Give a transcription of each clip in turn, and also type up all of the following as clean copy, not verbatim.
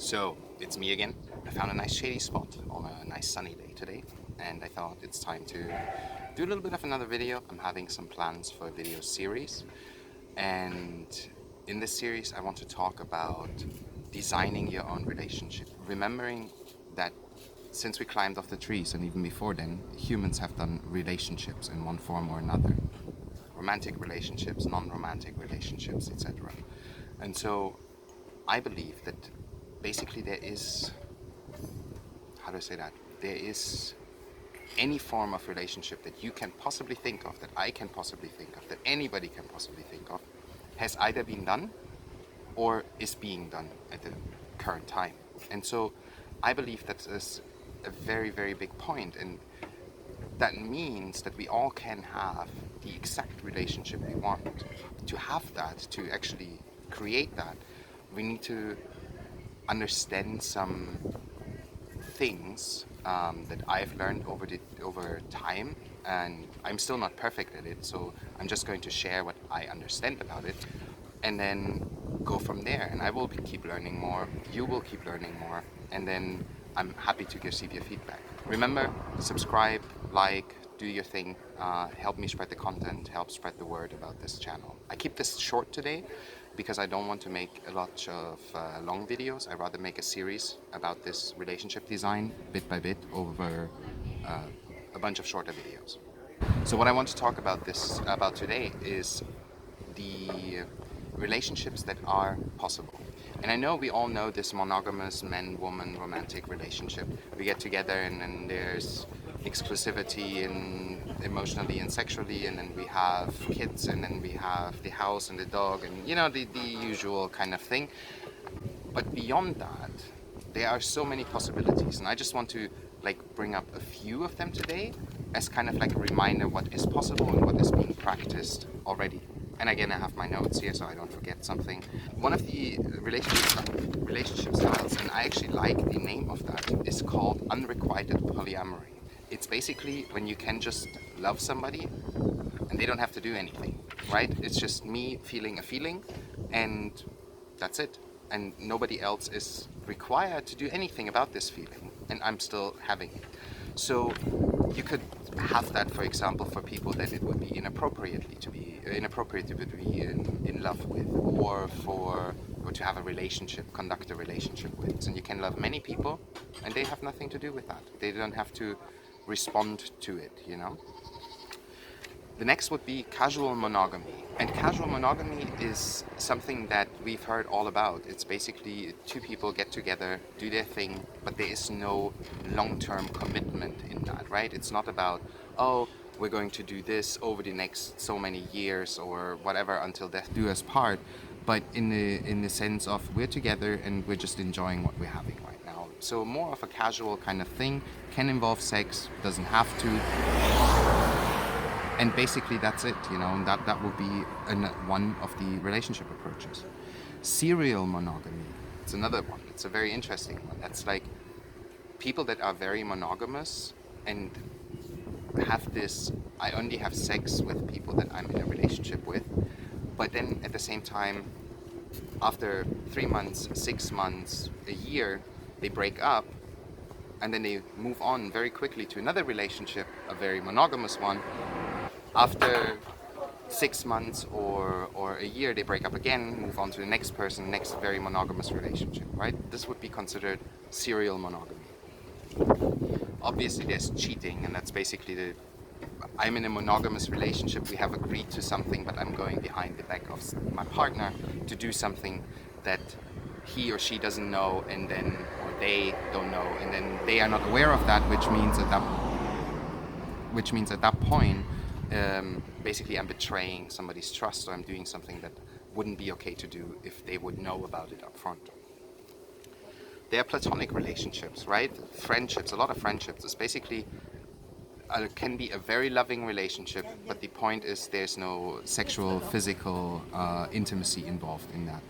So, it's me again. I found a nice shady spot on a nice sunny day today, and I thought it's time to do a little bit of another video. I'm having some plans for a video series, and in this series I want to talk about designing your own relationship. Remembering that since we climbed off the trees, and even before then, humans have done relationships in one form or another. Romantic relationships, non-romantic relationships, etc. And so I believe that basically there is, how do I say that? There is any form of relationship that you can possibly think of, that I can possibly think of, that anybody can possibly think of, has either been done or is being done at the current time. And so I believe that is a very, very big point, and that means that we all can have the exact relationship we want. To have that, to actually create that, we need to understand some things that I've learned over time, and I'm still not perfect at it, so I'm just going to share what I understand about it and then go from there. And I will keep learning more, you will keep learning more, and then I'm happy to receive your feedback. Remember, subscribe, like, do your thing, help me spread the content, help spread the word about this channel. I keep this short today because I don't want to make a lot of long videos. I rather make a series about this relationship design bit by bit over a bunch of shorter videos. So what I want to talk about today is the relationships that are possible. And I know we all know this monogamous man-woman romantic relationship. We get together and then there's exclusivity and emotionally and sexually, and then we have kids, and then we have the house and the dog, and you know, the usual kind of thing. But beyond that, there are so many possibilities, and I just want to bring up a few of them today as kind of like a reminder what is possible and what is being practiced already. And again, I have my notes here so I don't forget something. One of the relationship styles, and I actually like the name of that, is called unrequited polyamory. It's basically when you can just love somebody and they don't have to do anything, right? It's just me feeling a feeling and that's it. And nobody else is required to do anything about this feeling, and I'm still having it. So you could have that, for example, for people that it would be inappropriate to be in love with, or to have a relationship, conduct a relationship with. And you can love many people, and they have nothing to do with that. They don't have to respond to it, you know. The next would be casual monogamy. And casual monogamy is something that we've heard all about. It's basically two people get together, do their thing, but there is no long-term commitment in that, right? It's not about, oh, we're going to do this over the next so many years or whatever until death do us part, but in the sense of we're together and we're just enjoying what we're having right now. So more of a casual kind of thing, can involve sex, doesn't have to. And basically that's it, you know, and that would be one of the relationship approaches. Serial monogamy, it's another one. It's a very interesting one. That's like people that are very monogamous and have this, I only have sex with people that I'm in a relationship with, but then at the same time, after 3 months, 6 months, a year, they break up, and then they move on very quickly to another relationship, a very monogamous one. After 6 months or a year, they break up again, move on to the next person, next very monogamous relationship, right? This would be considered serial monogamy. Obviously there's cheating, and that's basically I'm in a monogamous relationship, we have agreed to something, but I'm going behind the back of my partner to do something that he or she doesn't know, and then, or they don't know, and then they are not aware of that, which means at that point, basically I'm betraying somebody's trust, or I'm doing something that wouldn't be okay to do if they would know about it up front. There are platonic relationships, right? Friendships, a lot of friendships. It's basically can be a very loving relationship, but the point is there's no sexual, physical intimacy involved in that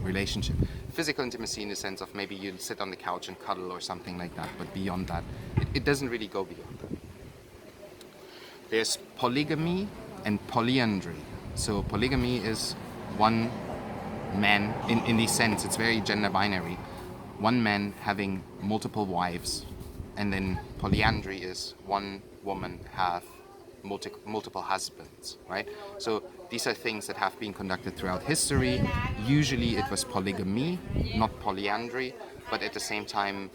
relationship. Physical intimacy in the sense of maybe you sit on the couch and cuddle or something like that, but beyond that, it doesn't really go beyond that. There's polygamy and polyandry. So polygamy is one man, in the sense, it's very gender binary. one man having multiple wives, and then polyandry is one woman have multiple husbands, right? So these are things that have been conducted throughout history. Usually it was polygamy, not polyandry, but at the same time,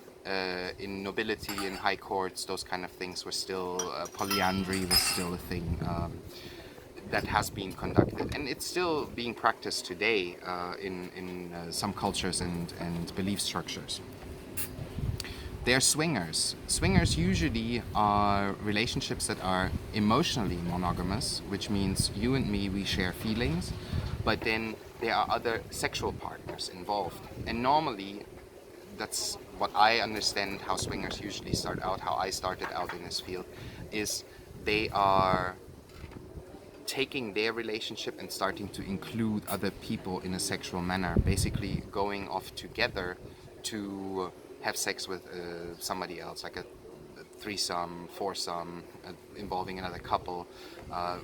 in nobility, in high courts, those kind of things were still, polyandry was still a thing that has been conducted, and it's still being practiced today in some cultures and belief structures. They're swingers. Swingers usually are relationships that are emotionally monogamous, which means you and me, we share feelings, but then there are other sexual partners involved. And normally, that's what I understand how swingers usually start out, how I started out in this field, is they are taking their relationship and starting to include other people in a sexual manner, basically going off together to have sex with somebody else, like a threesome, foursome, involving another couple, I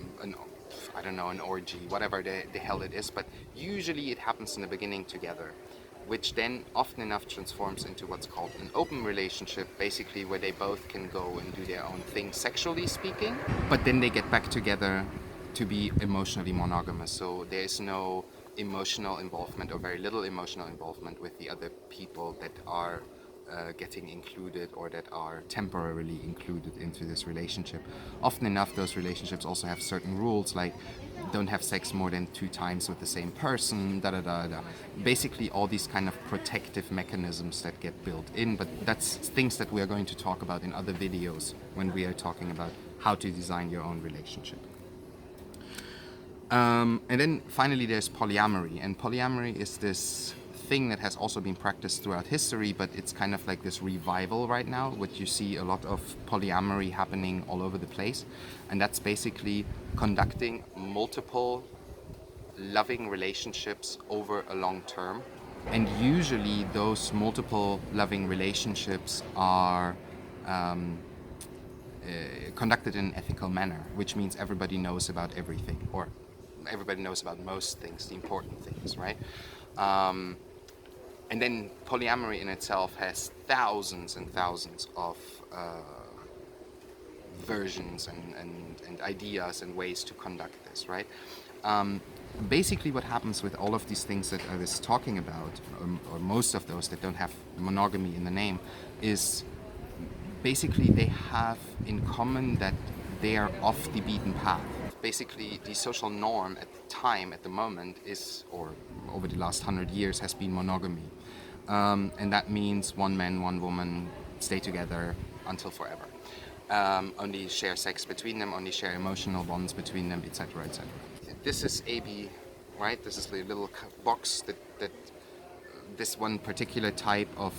don't know, an orgy, whatever the hell it is, but usually it happens in the beginning together, which then often enough transforms into what's called an open relationship, basically where they both can go and do their own thing, sexually speaking, but then they get back together to be emotionally monogamous. So there is no emotional involvement, or very little emotional involvement, with the other people that are getting included or that are temporarily included into this relationship. Often enough, those relationships also have certain rules, like don't have sex more than 2 times with the same person, da da da da. Basically all these kind of protective mechanisms that get built in, but that's things that we are going to talk about in other videos when we are talking about how to design your own relationship. And then finally there's polyamory, and polyamory is this thing that has also been practiced throughout history, but it's kind of like this revival right now, which you see a lot of polyamory happening all over the place, and that's basically conducting multiple loving relationships over a long term. And usually those multiple loving relationships are conducted in an ethical manner, which means everybody knows about everything, or everybody knows about most things, the important things, right? And then polyamory in itself has thousands and thousands of versions and ideas and ways to conduct this, right? Basically what happens with all of these things that I was talking about, or most of those that don't have monogamy in the name, is basically they have in common that they are off the beaten path. Basically the social norm at the time, at the moment, is, or over the last 100 years, has been monogamy. And that means one man, one woman, stay together until forever. Only share sex between them, only share emotional bonds between them, etc., etc. This is AB, right? This is the little box that this one particular type of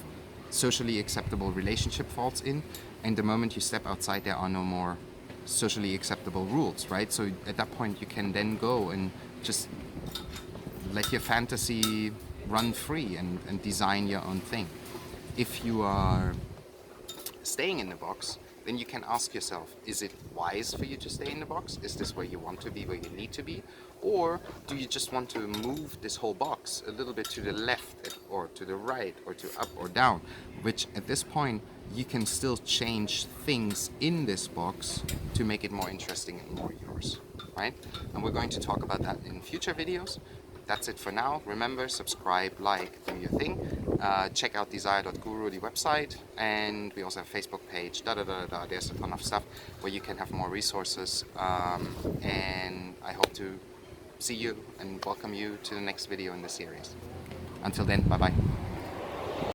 socially acceptable relationship falls in, and the moment you step outside, there are no more socially acceptable rules, right? So at that point you can then go and just let your fantasy run free and design your own thing. If you are staying in the box, then you can ask yourself, is it wise for you to stay in the box? Is this where you want to be, where you need to be? Or do you just want to move this whole box a little bit to the left or to the right or to up or down? Which at this point, you can still change things in this box to make it more interesting and more yours, right? And we're going to talk about that in future videos. That's it for now. Remember, subscribe, like, do your thing. Check out desire.guru, the website, and we also have a Facebook page, There's a ton of stuff where you can have more resources, and I hope to see you and welcome you to the next video in the series. Until then, bye bye.